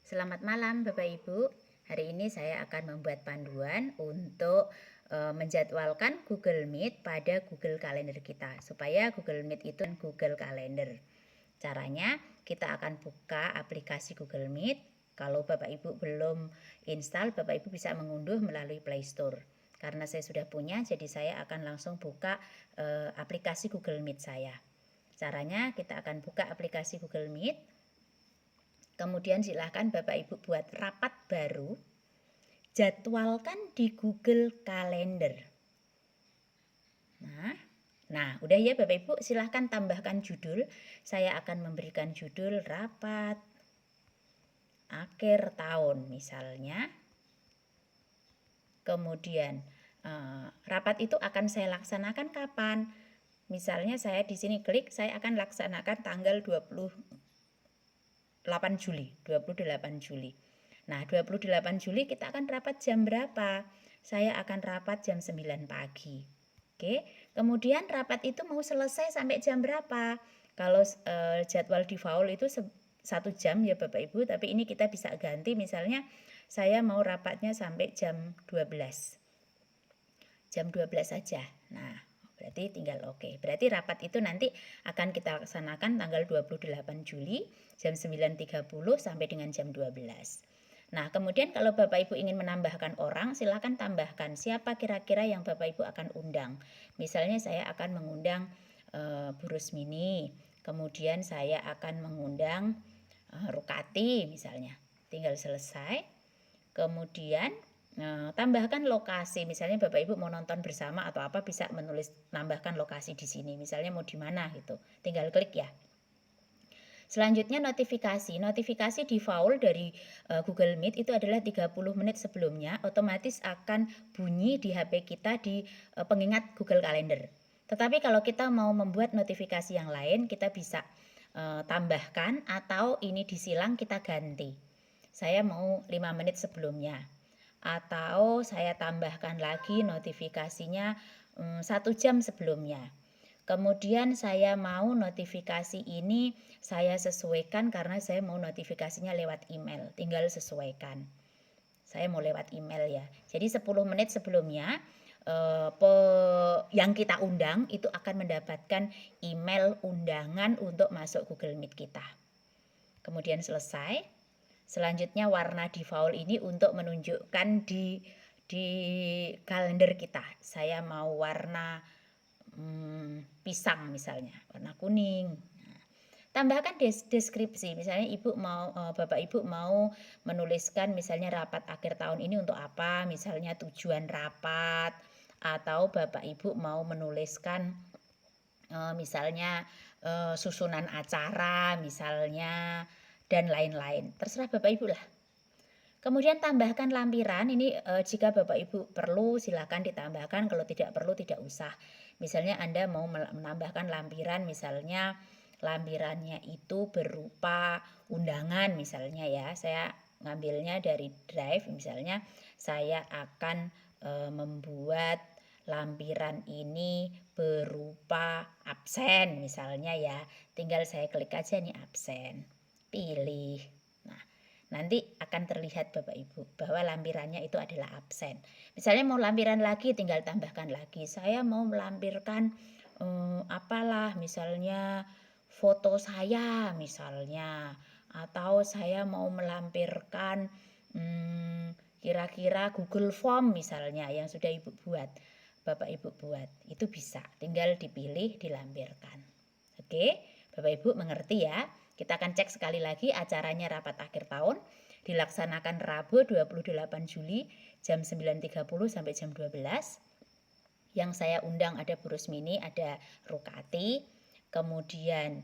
Selamat malam Bapak Ibu. Hari ini saya akan membuat panduan untuk menjadwalkan Google Meet pada Google Calendar kita supaya Google Meet itu Google Calendar. Caranya kita akan buka aplikasi Google Meet. Kalau Bapak Ibu belum install, Bapak Ibu bisa mengunduh melalui Play Store. Karena saya sudah punya, jadi saya akan langsung buka aplikasi Google Meet saya. Caranya kita akan buka aplikasi Google Meet. Kemudian silahkan Bapak Ibu buat rapat baru, jadwalkan di Google Calendar. Nah, udah ya Bapak Ibu, silahkan tambahkan judul. Saya akan memberikan judul rapat akhir tahun misalnya. Kemudian rapat itu akan saya laksanakan kapan? Misalnya saya di sini klik, saya akan laksanakan tanggal 28 Juli. Nah, 28 Juli kita akan rapat jam berapa? Saya akan rapat jam 9 pagi. Oke, kemudian rapat itu mau selesai sampai jam berapa? Kalau jadwal default itu 1 jam ya Bapak Ibu, tapi ini kita bisa ganti, misalnya saya mau rapatnya sampai jam 12. Jam 12 saja. Nah, berarti tinggal oke. Berarti rapat itu nanti akan kita laksanakan tanggal 28 Juli jam 9.30 sampai dengan jam 12. Nah, kemudian kalau Bapak Ibu ingin menambahkan orang, silakan tambahkan siapa kira-kira yang Bapak Ibu akan undang. Misalnya saya akan mengundang Bu Rusmini, kemudian saya akan mengundang Rukati misalnya. Tinggal selesai. Kemudian tambahkan lokasi, misalnya Bapak Ibu mau nonton bersama atau apa, bisa menulis tambahkan lokasi di sini, misalnya mau di mana gitu, tinggal klik ya. Selanjutnya notifikasi default dari Google Meet itu adalah 30 menit sebelumnya otomatis akan bunyi di HP kita di pengingat Google Calendar. Tetapi kalau kita mau membuat notifikasi yang lain, kita bisa tambahkan atau ini disilang kita ganti. Saya mau 5 menit sebelumnya. Atau saya tambahkan lagi notifikasinya 1 jam sebelumnya. Kemudian saya mau notifikasi ini saya sesuaikan karena saya mau notifikasinya lewat email. Tinggal sesuaikan. Saya mau lewat email ya. Jadi 10 menit sebelumnya yang kita undang itu akan mendapatkan email undangan untuk masuk Google Meet kita. Kemudian selesai. Selanjutnya warna default ini untuk menunjukkan di kalender kita. Saya mau warna pisang misalnya, warna kuning. Nah, tambahkan deskripsi. Misalnya Bapak Ibu mau menuliskan misalnya rapat akhir tahun ini untuk apa? Misalnya tujuan rapat, atau Bapak Ibu mau menuliskan misalnya susunan acara misalnya, dan lain-lain. Terserah Bapak Ibu lah. Kemudian tambahkan lampiran. Ini jika Bapak Ibu perlu silakan ditambahkan, kalau tidak perlu tidak usah. Misalnya Anda mau menambahkan lampiran, misalnya lampirannya itu berupa undangan misalnya ya. Saya ngambilnya dari Drive, misalnya saya akan membuat lampiran ini berupa absen misalnya ya. Tinggal saya klik aja nih absen, pilih. Nah, nanti akan terlihat Bapak Ibu bahwa lampirannya itu adalah absen. Misalnya mau lampiran lagi, tinggal tambahkan lagi. Saya mau melampirkan apalah, misalnya foto saya misalnya, atau saya mau melampirkan kira-kira Google Form misalnya yang sudah Ibu buat, Bapak Ibu buat, itu bisa, tinggal dipilih, dilampirkan. Oke, Bapak Ibu mengerti ya? Kita akan cek sekali lagi, acaranya rapat akhir tahun dilaksanakan Rabu 28 Juli jam 9.30 sampai jam 12. Yang saya undang ada Bu Rusmini, ada Rukati, kemudian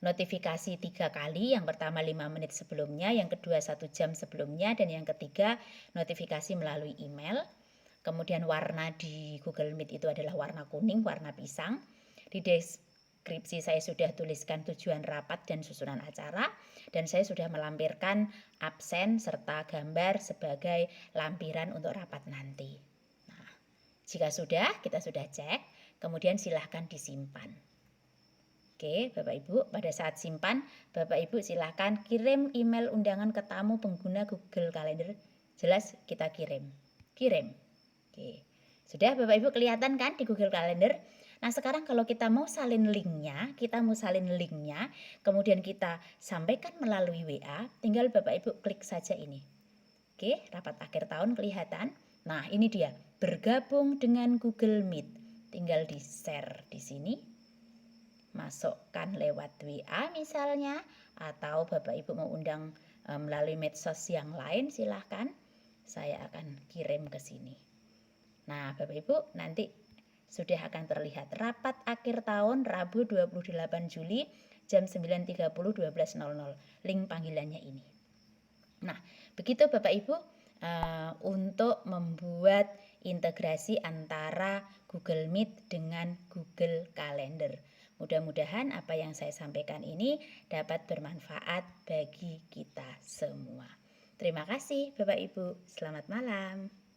notifikasi 3 kali, yang pertama 5 menit sebelumnya, yang kedua 1 jam sebelumnya, dan yang ketiga notifikasi melalui email. Kemudian warna di Google Meet itu adalah warna kuning, warna pisang. Di deskripsi saya sudah tuliskan tujuan rapat dan susunan acara, dan saya sudah melampirkan absen serta gambar sebagai lampiran untuk rapat nanti. Jika sudah, kita sudah cek, kemudian silahkan disimpan. Oke, Bapak Ibu, pada saat simpan, Bapak Ibu silahkan kirim email undangan ke tamu pengguna Google Calendar. Jelas kita kirim. Kirim. Oke. Sudah Bapak Ibu kelihatan kan di Google Calendar? Nah, sekarang kalau kita mau salin linknya, kemudian kita sampaikan melalui WA, tinggal Bapak Ibu klik saja ini. Oke, rapat akhir tahun kelihatan. Nah, ini dia, bergabung dengan Google Meet. Tinggal di-share di sini. Masukkan lewat WA misalnya, atau Bapak Ibu mau undang melalui medsos yang lain, silahkan. Saya akan kirim ke sini. Nah, Bapak Ibu nanti sudah akan terlihat rapat akhir tahun Rabu 28 Juli jam 9.30 12.00. Link panggilannya ini. Nah, begitu Bapak Ibu untuk membuat integrasi antara Google Meet dengan Google Calendar. Mudah-mudahan apa yang saya sampaikan ini dapat bermanfaat bagi kita semua. Terima kasih Bapak Ibu. Selamat malam.